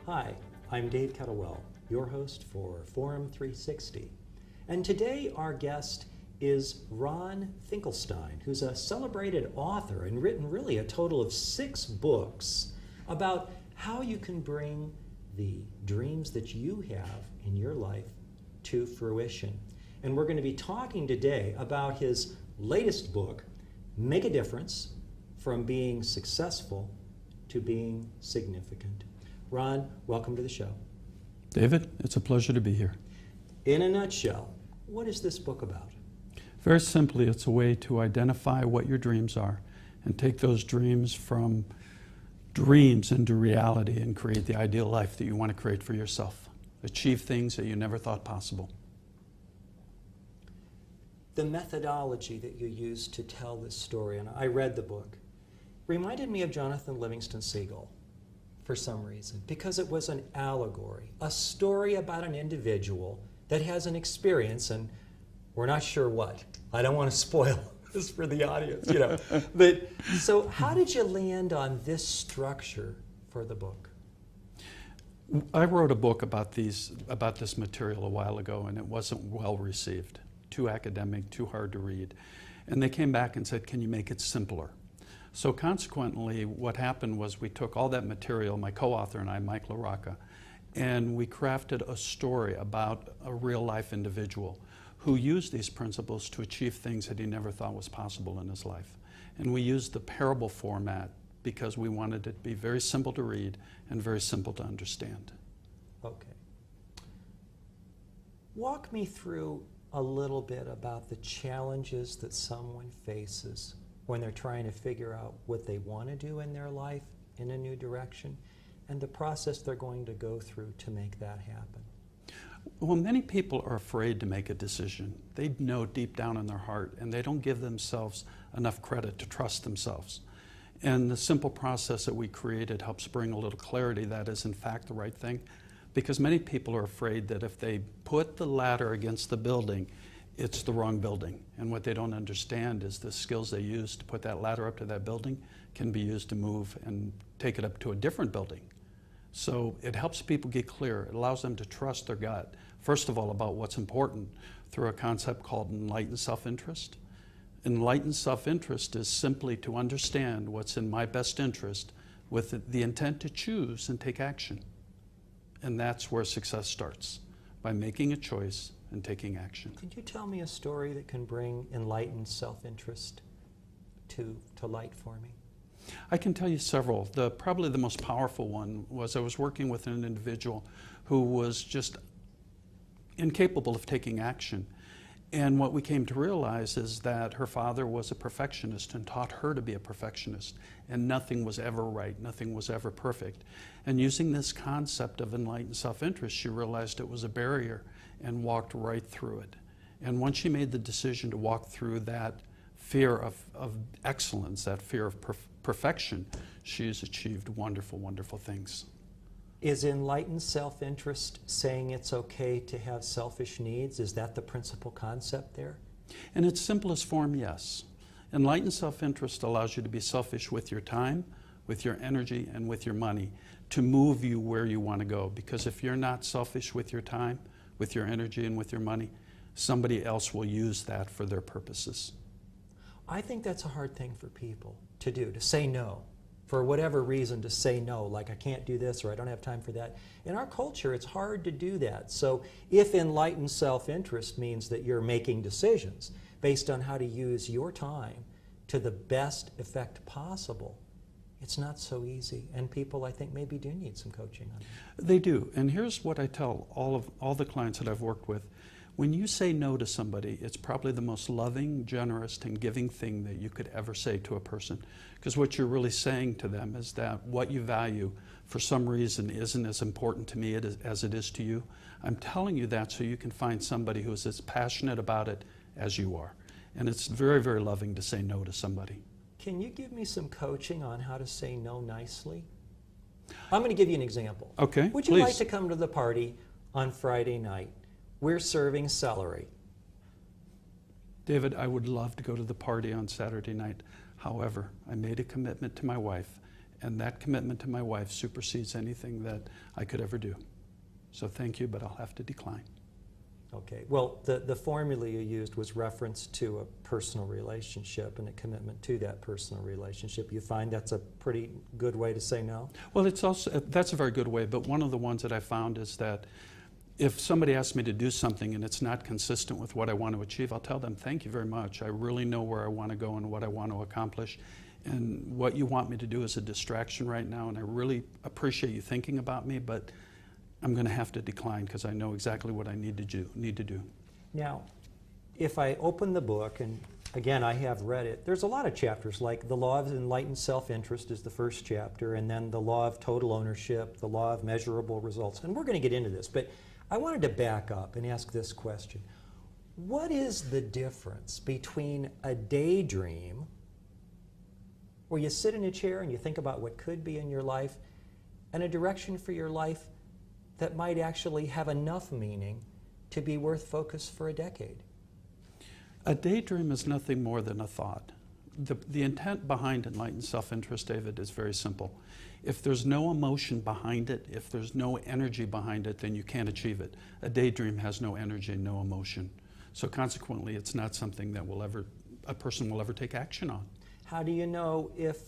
Hi, I'm Dave Kettlewell, your host for Forum 360. And today our guest is Ron Finkelstein, who's a celebrated author and written really a total of 6 books about how you can bring the dreams that you have in your life to fruition. And we're going to be talking today about his latest book, Make a Difference, From Being Successful to Being Significant. Ron, welcome to the show. David, it's a pleasure to be here. In a nutshell, what is this book about? Very simply, it's a way to identify what your dreams are and take those dreams from dreams into reality and create the ideal life that you want to create for yourself. Achieve things that you never thought possible. The methodology that you use to tell this story, and I read the book, reminded me of Jonathan Livingston Seagull for some reason, because it was an allegory, a story about an individual that has an experience, and we're not sure what. I don't want to spoil this for the audience, you know. But so how did you land on this structure for the book? I wrote a book about this material a while ago, and it wasn't well received. Too academic, too hard to read. And they came back and said, can you make it simpler? So consequently, what happened was we took all that material, my co-author and I, Mike LaRocca, and we crafted a story about a real-life individual who used these principles to achieve things that he never thought was possible in his life. And we used the parable format because we wanted it to be very simple to read and very simple to understand. Okay. Walk me through a little bit about the challenges that someone faces when they're trying to figure out what they want to do in their life in a new direction and the process they're going to go through to make that happen. Well, many people are afraid to make a decision. They know deep down in their heart, and they don't give themselves enough credit to trust themselves. And the simple process that we created helps bring a little clarity that is in fact the right thing, because many people are afraid that if they put the ladder against the building, it's the wrong building. And what they don't understand is the skills they use to put that ladder up to that building can be used to move and take it up to a different building. So it helps people get clear. It allows them to trust their gut, first of all, about what's important through a concept called enlightened self-interest. Enlightened self-interest is simply to understand what's in my best interest with the intent to choose and take action. And that's where success starts, by making a choice and taking action. Could you tell me a story that can bring enlightened self-interest to light for me? I can tell you several. Probably the most powerful one was I was working with an individual who was just incapable of taking action. And what we came to realize is that her father was a perfectionist and taught her to be a perfectionist. And nothing was ever right, nothing was ever perfect. And using this concept of enlightened self-interest, she realized it was a barrier and walked right through it. And once she made the decision to walk through that fear of excellence, that fear of perfection, she's achieved wonderful, wonderful things. Is enlightened self-interest saying it's okay to have selfish needs? Is that the principal concept there? In its simplest form, yes. Enlightened self-interest allows you to be selfish with your time, with your energy, and with your money to move you where you want to go. Because if you're not selfish with your time, with your energy, and with your money, somebody else will use that for their purposes. I think that's a hard thing for people to do, to say no. For whatever reason, to say no, like I can't do this or I don't have time for that. In our culture, it's hard to do that. So if enlightened self-interest means that you're making decisions based on how to use your time to the best effect possible, it's not so easy. And people, I think, maybe do need some coaching on that. They do. And here's what I tell all the clients that I've worked with. When you say no to somebody, it's probably the most loving, generous, and giving thing that you could ever say to a person. Because what you're really saying to them is that what you value, for some reason, isn't as important to me as it is to you. I'm telling you that so you can find somebody who's as passionate about it as you are. And it's very, very loving to say no to somebody. Can you give me some coaching on how to say no nicely? I'm going to give you an example. Okay, Would you please. like to come to the party on Friday night? We're serving celery. David, I would love to go to the party on Saturday night. However, I made a commitment to my wife, And that commitment to my wife supersedes anything that I could ever do. So thank you, but I'll have to decline. Okay. Well, the formula you used was reference to a personal relationship and a commitment to that personal relationship. You find that's a pretty good way to say no? Well, that's a very good way, but one of the ones that I found is that if somebody asks me to do something and it's not consistent with what I want to achieve, I'll tell them, thank you very much. I really know where I want to go and what I want to accomplish. And what you want me to do is a distraction right now, and I really appreciate you thinking about me, but I'm going to have to decline because I know exactly what I need to do. Now, if I open the book, and again, I have read it, there's a lot of chapters, like the Law of Enlightened Self-Interest is the first chapter, and then the Law of Total Ownership, the Law of Measurable Results. And we're going to get into this, but I wanted to back up and ask this question. What is the difference between a daydream, where you sit in a chair and you think about what could be in your life, and a direction for your life that might actually have enough meaning to be worth focus for a decade? A daydream is nothing more than a thought. The intent behind enlightened self-interest, David, is very simple. If there's no emotion behind it, if there's no energy behind it, then you can't achieve it. A daydream has no energy, no emotion. So consequently, it's not something that a person will ever take action on. How do you know if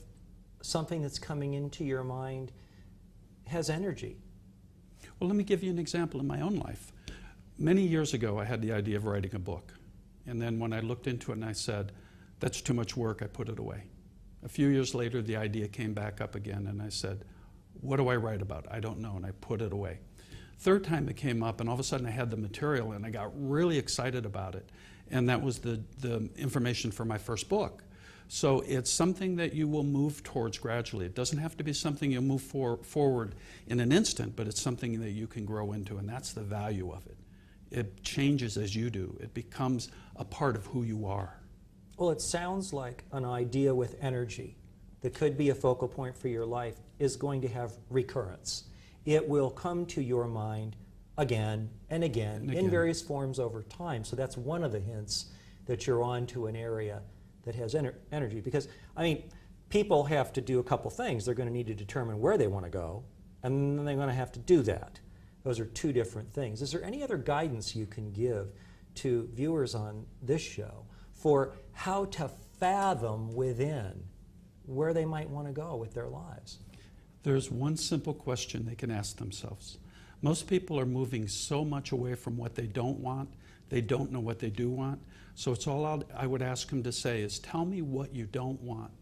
something that's coming into your mind has energy? Well, let me give you an example in my own life. Many years ago, I had the idea of writing a book. And then when I looked into it and I said, that's too much work, I put it away. A few years later, the idea came back up again, and I said, what do I write about? I don't know, and I put it away. Third time it came up, and all of a sudden I had the material, and I got really excited about it. And that was the information for my first book. So it's something that you will move towards gradually. It doesn't have to be something you'll move forward in an instant, but it's something that you can grow into, and that's the value of it. It changes as you do. It becomes a part of who you are. Well, it sounds like an idea with energy that could be a focal point for your life is going to have recurrence. It will come to your mind again and again in various forms over time. So that's one of the hints that you're on to an area that has energy. Because, I mean, people have to do a couple things. They're going to need to determine where they want to go, and then they're going to have to do that. Those are two different things. Is there any other guidance you can give to viewers on this show for how to fathom within where they might want to go with their lives? There's one simple question they can ask themselves. Most people are moving so much away from what they don't want, they don't know what they do want. So it's all I would ask them to say is, tell me what you don't want.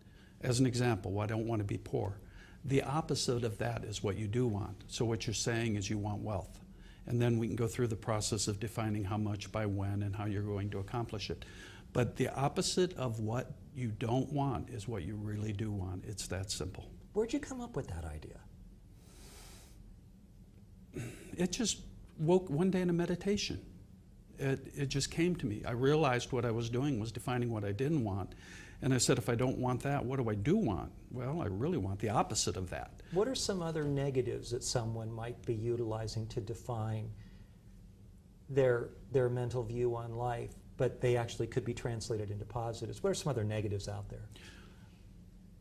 As an example, well, I don't want to be poor. The opposite of that is what you do want. So what you're saying is you want wealth. And then we can go through the process of defining how much by when and how you're going to accomplish it. But the opposite of what you don't want is what you really do want. It's that simple. Where'd you come up with that idea? It just woke one day in a meditation. It just came to me. I realized what I was doing was defining what I didn't want. And I said, if I don't want that, what do want? Well, I really want the opposite of that. What are some other negatives that someone might be utilizing to define their mental view on life, but they actually could be translated into positives? What are some other negatives out there?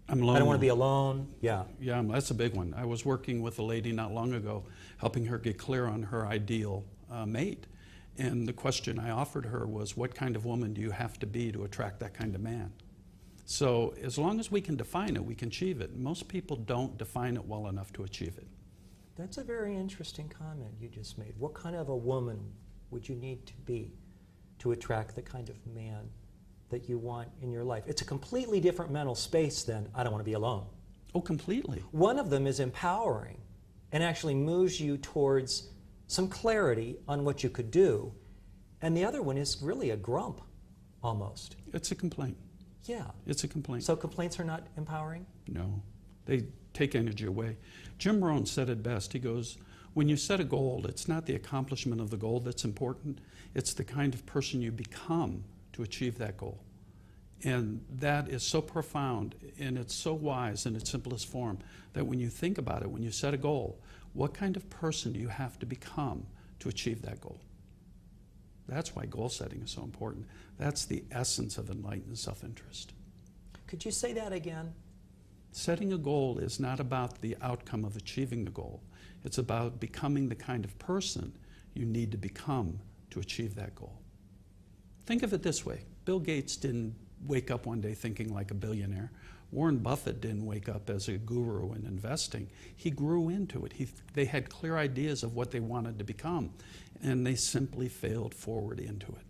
I'm alone. I don't want to be alone. Yeah. Yeah, that's a big one. I was working with a lady not long ago, helping her get clear on her ideal mate. And the question I offered her was, what kind of woman do you have to be to attract that kind of man? So as long as we can define it, we can achieve it. Most people don't define it well enough to achieve it. That's a very interesting comment you just made. What kind of a woman would you need to be to attract the kind of man that you want in your life? It's a completely different mental space than, I don't want to be alone. Oh, completely. One of them is empowering and actually moves you towards some clarity on what you could do. And the other one is really a grump, almost. It's a complaint. Yeah. It's a complaint. So complaints are not empowering? No. They take energy away. Jim Rohn said it best. He goes, when you set a goal, it's not the accomplishment of the goal that's important. It's the kind of person you become to achieve that goal. And that is so profound, and it's so wise in its simplest form, that when you think about it, when you set a goal, what kind of person do you have to become to achieve that goal? That's why goal setting is so important. That's the essence of enlightened self-interest. Could you say that again? Setting a goal is not about the outcome of achieving the goal. It's about becoming the kind of person you need to become to achieve that goal. Think of it this way. Bill Gates didn't wake up one day thinking like a billionaire. Warren Buffett didn't wake up as a guru in investing. He grew into it. They had clear ideas of what they wanted to become, and they simply failed forward into it.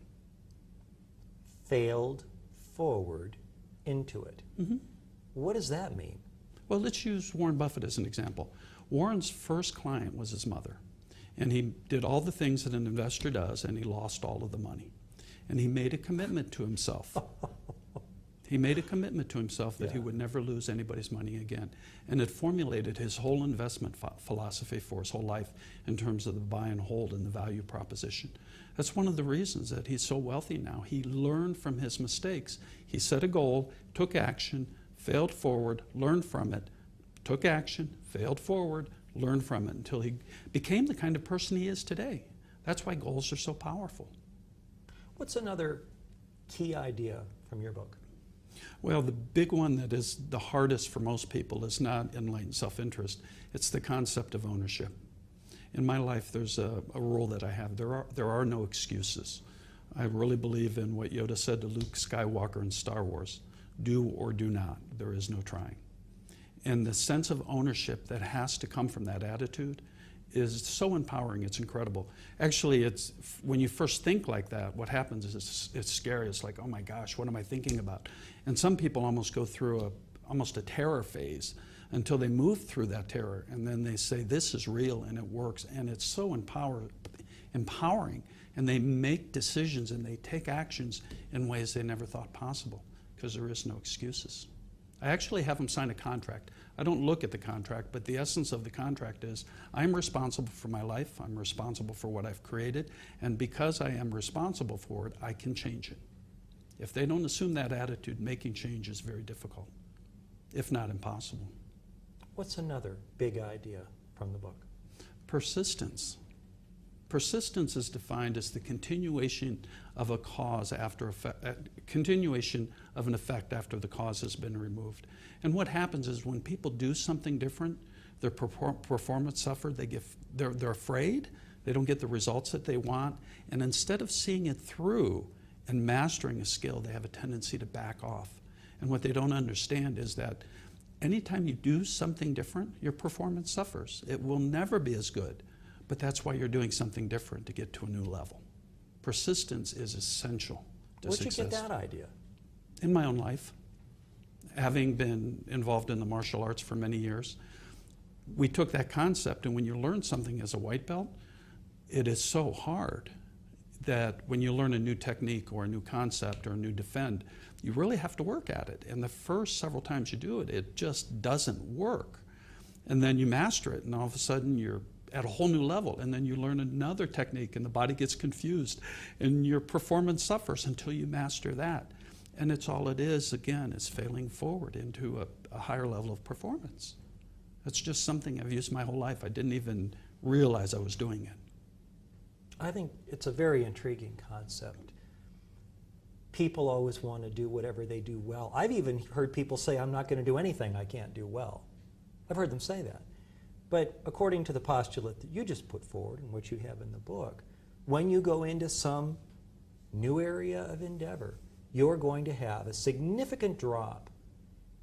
Failed forward into it. Mm-hmm. What does that mean? Well, let's use Warren Buffett as an example. Warren's first client was his mother, and he did all the things that an investor does, and he lost all of the money. And he made a commitment to himself. He made a commitment to himself that he would never lose anybody's money again. And it formulated his whole investment philosophy for his whole life in terms of the buy and hold and the value proposition. That's one of the reasons that he's so wealthy now. He learned from his mistakes. He set a goal, took action, failed forward, learned from it, took action, failed forward, learned from it until he became the kind of person he is today. That's why goals are so powerful. What's another key idea from your book? Well, the big one that is the hardest for most people is not enlightened self-interest. It's the concept of ownership. In my life, there's a rule that I have. There are no excuses. I really believe in what Yoda said to Luke Skywalker in Star Wars. Do or do not. There is no trying. And the sense of ownership that has to come from that attitude is so empowering. It's incredible. Actually, it's when you first think like that, what happens is it's scary. It's like, oh my gosh, what am I thinking about? And some people almost go through almost a terror phase until they move through that terror, and then they say, this is real and it works, and it's so empowering, and they make decisions and they take actions in ways they never thought possible because there is no excuses. I actually have them sign a contract. I don't look at the contract, but the essence of the contract is I'm responsible for my life, I'm responsible for what I've created, and because I am responsible for it, I can change it. If they don't assume that attitude, making change is very difficult, if not impossible. What's another big idea from the book? Persistence. Persistence is defined as the continuation of a cause after continuation of an effect after the cause has been removed. And what happens is when people do something different, their performance suffers. They're afraid. They don't get the results that they want. And instead of seeing it through and mastering a skill, they have a tendency to back off. And what they don't understand is that anytime you do something different, your performance suffers. It will never be as good. But that's why you're doing something different to get to a new level. Persistence is essential to success. Where'd you get that idea? In my own life. Having been involved in the martial arts for many years, we took that concept, and when you learn something as a white belt, it is so hard that when you learn a new technique or a new concept or a new defend, you really have to work at it. And the first several times you do it, it just doesn't work. And then you master it, and all of a sudden you're at a whole new level, and then you learn another technique and the body gets confused and your performance suffers until you master that. And it's all it is, again, is failing forward into a higher level of performance. That's just something I've used my whole life. I didn't even realize I was doing it. I think it's a very intriguing concept. People always want to do whatever they do well. I've even heard people say, I'm not going to do anything I can't do well. I've heard them say that. But according to the postulate that you just put forward and what you have in the book, when you go into some new area of endeavor, you're going to have a significant drop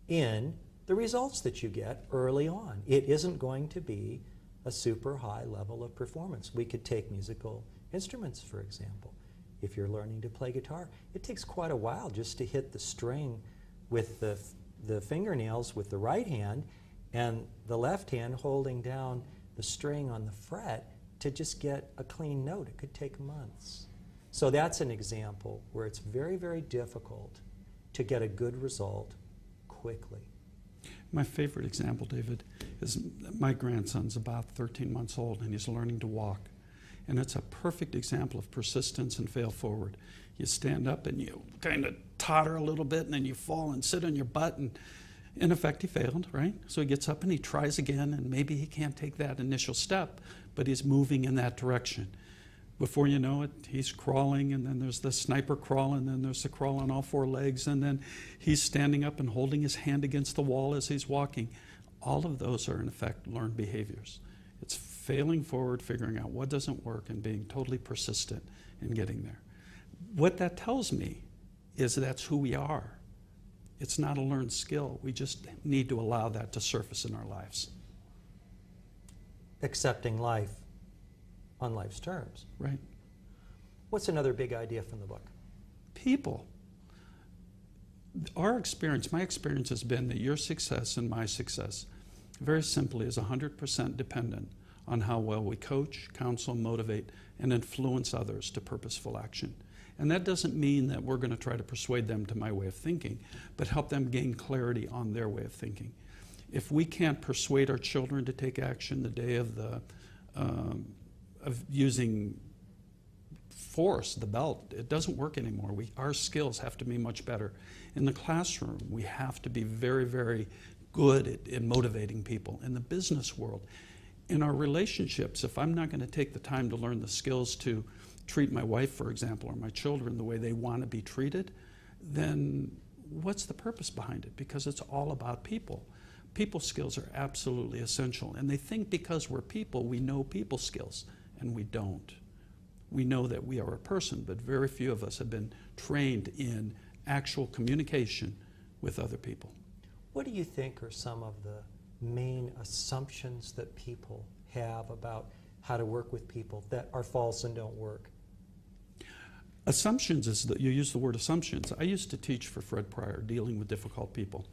in the results that you get early on. It isn't going to be a super high level of performance. We could take musical instruments, for example. If you're learning to play guitar, it takes quite a while just to hit the string with the fingernails with the right hand, and the left hand holding down the string on the fret to just get a clean note. It could take months. So that's an example where it's very, very difficult to get a good result quickly. My favorite example, David, is my grandson's about 13 months old and he's learning to walk. And it's a perfect example of persistence and fail forward. You stand up and you kind of totter a little bit and then you fall and sit on your butt, and in effect, he failed, right? So he gets up and he tries again, and maybe he can't take that initial step, but he's moving in that direction. Before you know it, he's crawling, and then there's the sniper crawl, and then there's the crawl on all four legs, and then he's standing up and holding his hand against the wall as he's walking. All of those are, in effect, learned behaviors. It's failing forward, figuring out what doesn't work, and being totally persistent in getting there. What that tells me is that's who we are. It's not a learned skill. We just need to allow that to surface in our lives. Accepting life on life's terms. Right. What's another big idea from the book? People. Our experience, my experience has been that your success and my success, very simply, is 100% dependent on how well we coach, counsel, motivate, and influence others to purposeful action. And that doesn't mean that we're going to try to persuade them to my way of thinking, but help them gain clarity on their way of thinking. If we can't persuade our children to take action the day of using force, the belt, it doesn't work anymore. Our skills have to be much better. In the classroom, we have to be very, very good at motivating people. In the business world, in our relationships, if I'm not going to take the time to learn the skills to treat my wife, for example, or my children the way they want to be treated, then what's the purpose behind it? Because it's all about people. People skills are absolutely essential. And they think because we're people, we know people skills, and we don't. We know that we are a person, but very few of us have been trained in actual communication with other people. What do you think are some of the main assumptions that people have about how to work with people that are false and don't work? Assumptions is that you use the word assumptions. I used to teach for Fred Pryor, dealing with difficult people.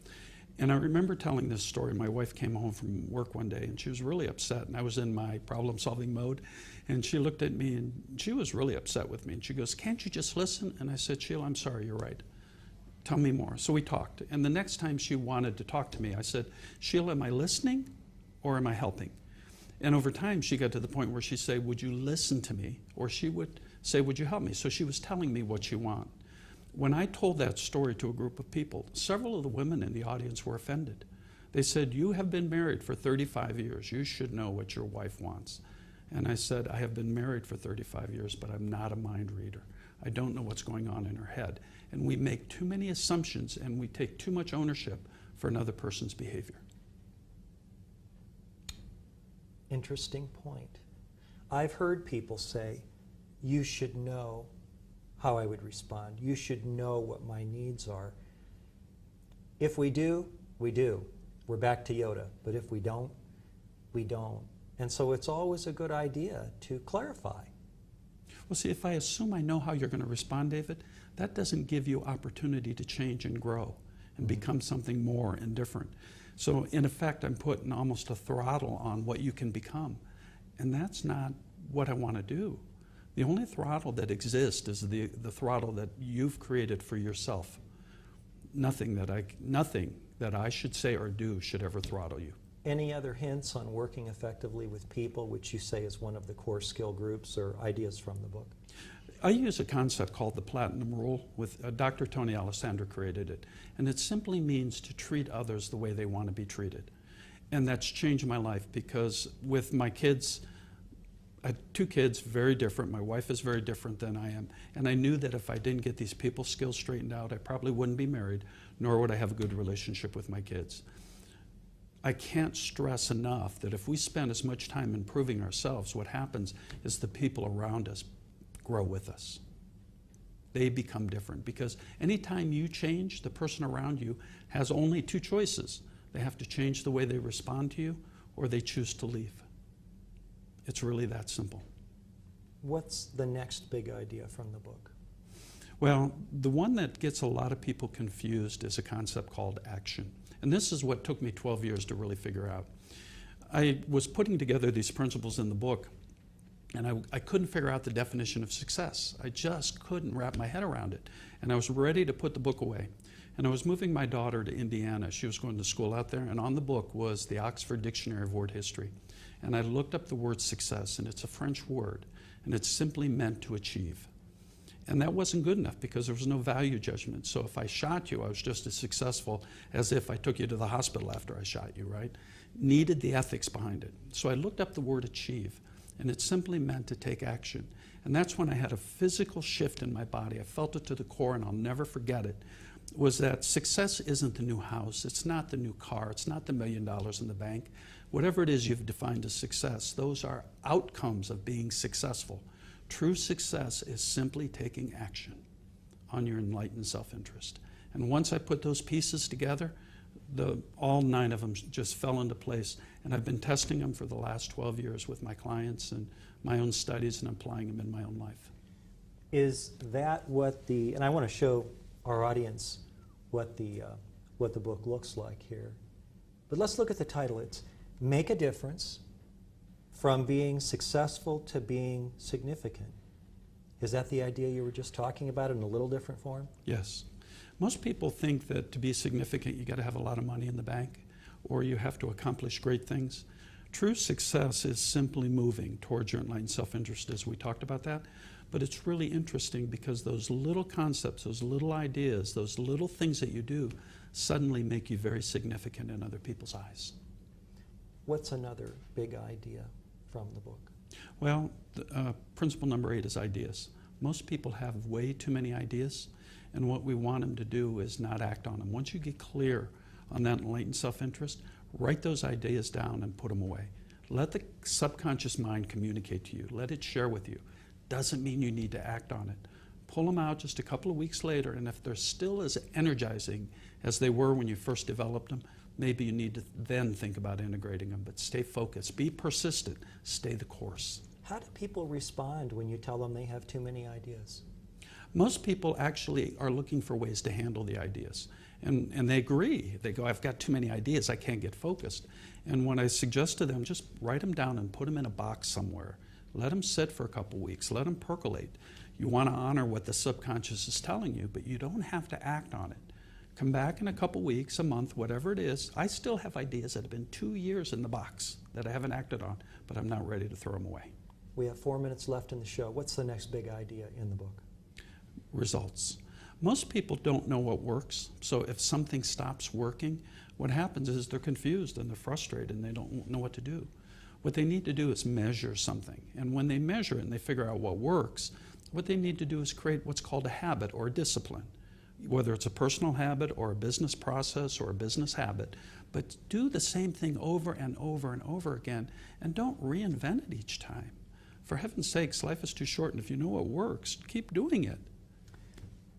And I remember telling this story. My wife came home from work one day, and she was really upset. And I was in my problem-solving mode. And she looked at me, and she was really upset with me. And she goes, "Can't you just listen?" And I said, "Sheila, I'm sorry, you're right. Tell me more." So we talked. And the next time she wanted to talk to me, I said, "Sheila, am I listening or am I helping?" And over time, she got to the point where she'd say, "Would you listen to me?" Or she would say, "Would you help me?" So she was telling me what she wanted. When I told that story to a group of people, several of the women in the audience were offended. They said, "You have been married for 35 years. You should know what your wife wants." And I said, "I have been married for 35 years, but I'm not a mind reader. I don't know what's going on in her head." And we make too many assumptions, and we take too much ownership for another person's behavior. Interesting point. I've heard people say, "You should know how I would respond. You should know what my needs are." If we do, we do. We're back to Yoda. But if we don't, we don't. And so it's always a good idea to clarify. Well, see, if I assume I know how you're going to respond, David, that doesn't give you opportunity to change and grow and become something more and different. So in effect, I'm putting almost a throttle on what you can become. And that's not what I want to do. The only throttle that exists is the throttle that you've created for yourself. Nothing that I should say or do should ever throttle you. Any other hints on working effectively with people, which you say is one of the core skill groups or ideas from the book? I use a concept called the Platinum Rule. Dr. Tony Alessandro created it. And it simply means to treat others the way they want to be treated. And that's changed my life because with my kids, I had 2 kids, very different. My wife is very different than I am. And I knew that if I didn't get these people skills straightened out, I probably wouldn't be married, nor would I have a good relationship with my kids. I can't stress enough that if we spend as much time improving ourselves, what happens is the people around us grow with us. They become different because anytime you change, the person around you has only 2 choices. They have to change the way they respond to you or they choose to leave. It's really that simple. What's the next big idea from the book? Well, the one that gets a lot of people confused is a concept called action. And this is what took me 12 years to really figure out. I was putting together these principles in the book, and I couldn't figure out the definition of success. I just couldn't wrap my head around it. And I was ready to put the book away. And I was moving my daughter to Indiana. She was going to school out there, and on the book was the Oxford Dictionary of World History. And I looked up the word success, and it's a French word, and it's simply meant to achieve. And that wasn't good enough because there was no value judgment. So if I shot you, I was just as successful as if I took you to the hospital after I shot you, right? Needed the ethics behind it. So I looked up the word achieve. And it simply meant to take action. And that's when I had a physical shift in my body. I felt it to the core, and I'll never forget it, was that success isn't the new house. It's not the new car. It's not the $1 million in the bank. Whatever it is you've defined as success, those are outcomes of being successful. True success is simply taking action on your enlightened self-interest. And once I put those pieces together, all 9 of them just fell into place. And I've been testing them for the last 12 years with my clients and my own studies and applying them in my own life. Is that what and I want to show our audience what the book looks like here. But let's look at the title. It's Make a Difference from Being Successful to Being Significant. Is that the idea you were just talking about in a little different form? Yes. Most people think that to be significant, you got to have a lot of money in the bank, or you have to accomplish great things. True success is simply moving towards your enlightened self-interest, as we talked about that. But it's really interesting because those little concepts, those little ideas, those little things that you do suddenly make you very significant in other people's eyes. What's another big idea from the book? Well, principle number 8 is ideas. Most people have way too many ideas, and what we want them to do is not act on them. Once you get clear on that enlightened self-interest, write those ideas down and put them away. Let the subconscious mind communicate to you. Let it share with you. Doesn't mean you need to act on it. Pull them out just a couple of weeks later, and if they're still as energizing as they were when you first developed them, maybe you need to then think about integrating them. But stay focused. Be persistent. Stay the course. How do people respond when you tell them they have too many ideas? Most people actually are looking for ways to handle the ideas. And they agree. They go, I've got too many ideas. I can't get focused. And when I suggest to them, just write them down and put them in a box somewhere. Let them sit for a couple weeks. Let them percolate. You want to honor what the subconscious is telling you, but you don't have to act on it. Come back in a couple weeks, a month, whatever it is. I still have ideas that have been 2 years in the box that I haven't acted on, but I'm not ready to throw them away. We have 4 minutes left in the show. What's the next big idea in the book? Results. Most people don't know what works, so if something stops working, what happens is they're confused and they're frustrated and they don't know what to do. What they need to do is measure something, and when they measure it and they figure out what works, what they need to do is create what's called a habit or a discipline, whether it's a personal habit or a business process or a business habit, but do the same thing over and over and over again, and don't reinvent it each time. For heaven's sakes, life is too short, and if you know what works, keep doing it.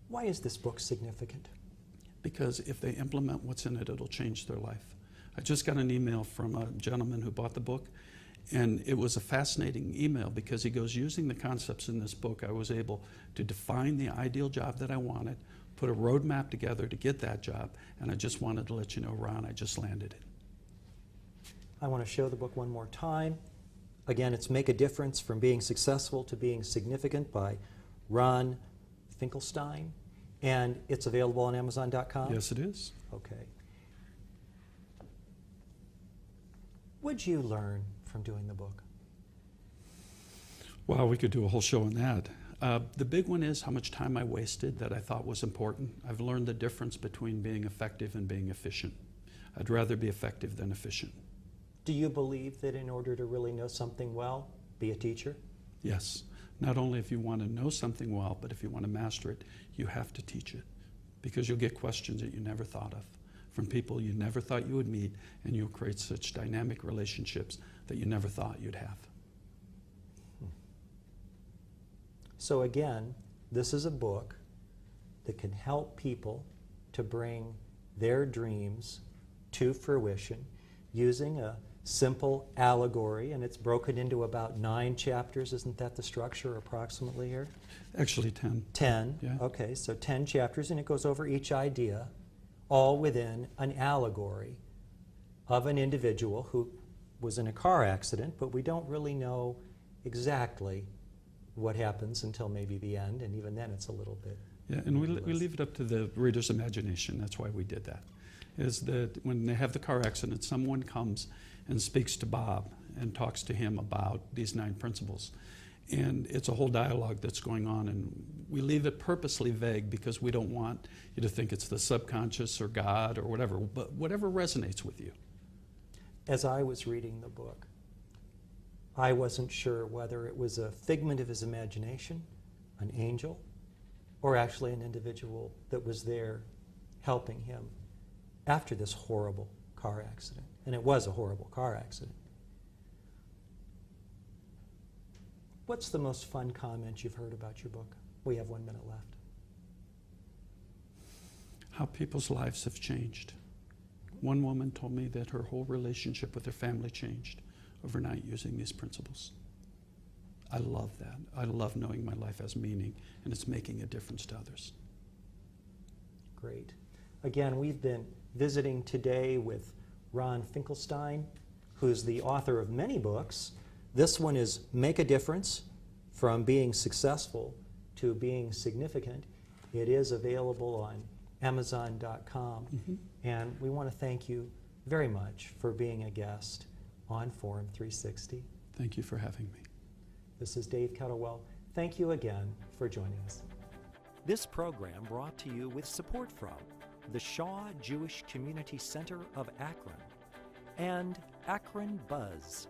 Why is this book significant? Because if they implement what's in it, it'll change their life. I just got an email from a gentleman who bought the book, and it was a fascinating email because he goes, using the concepts in this book, I was able to define the ideal job that I wanted, put a roadmap together to get that job, and I just wanted to let you know, Ron, I just landed it. I want to show the book one more time. Again, it's Make a Difference from Being Successful to Being Significant by Ron Finkelstein, and it's available on Amazon.com? Yes, it is. Okay. What'd you learn from doing the book? Well, we could do a whole show on that. The big one is how much time I wasted that I thought was important. I've learned the difference between being effective and being efficient. I'd rather be effective than efficient. Do you believe that in order to really know something well, be a teacher? Yes. Not only if you want to know something well, but if you want to master it, you have to teach it, because you'll get questions that you never thought of from people you never thought you would meet, and you'll create such dynamic relationships that you never thought you'd have. So again, this is a book that can help people to bring their dreams to fruition using a simple allegory, and it's broken into about 9 chapters. Isn't that the structure approximately here? Actually 10. 10, Yeah. Okay, so 10 chapters, and it goes over each idea, all within an allegory of an individual who was in a car accident, but we don't really know exactly what happens until maybe the end, and even then it's a little bit. Yeah, and we leave it up to the reader's imagination. That's why we did that. Is that when they have the car accident, someone comes and speaks to Bob and talks to him about these 9 principles. And it's a whole dialogue that's going on, and we leave it purposely vague because we don't want you to think it's the subconscious or God or whatever, but whatever resonates with you. As I was reading the book, I wasn't sure whether it was a figment of his imagination, an angel, or actually an individual that was there helping him after this horrible car accident. And it was a horrible car accident. What's the most fun comment you've heard about your book? We have 1 minute left. How people's lives have changed. One woman told me that her whole relationship with her family changed overnight using these principles. I love that. I love knowing my life has meaning and it's making a difference to others. Great. Again, we've been visiting today with Ron Finkelstein, who's the author of many books. This one is Make a Difference: From Being Successful to Being Significant. It is available on Amazon.com. And we want to thank you very much for being a guest on Forum 360. Thank you for having me. This is Dave Kettlewell. Thank you again for joining us. This program brought to you with support from the Shaw Jewish Community Center of Akron and AkronBuzz.com.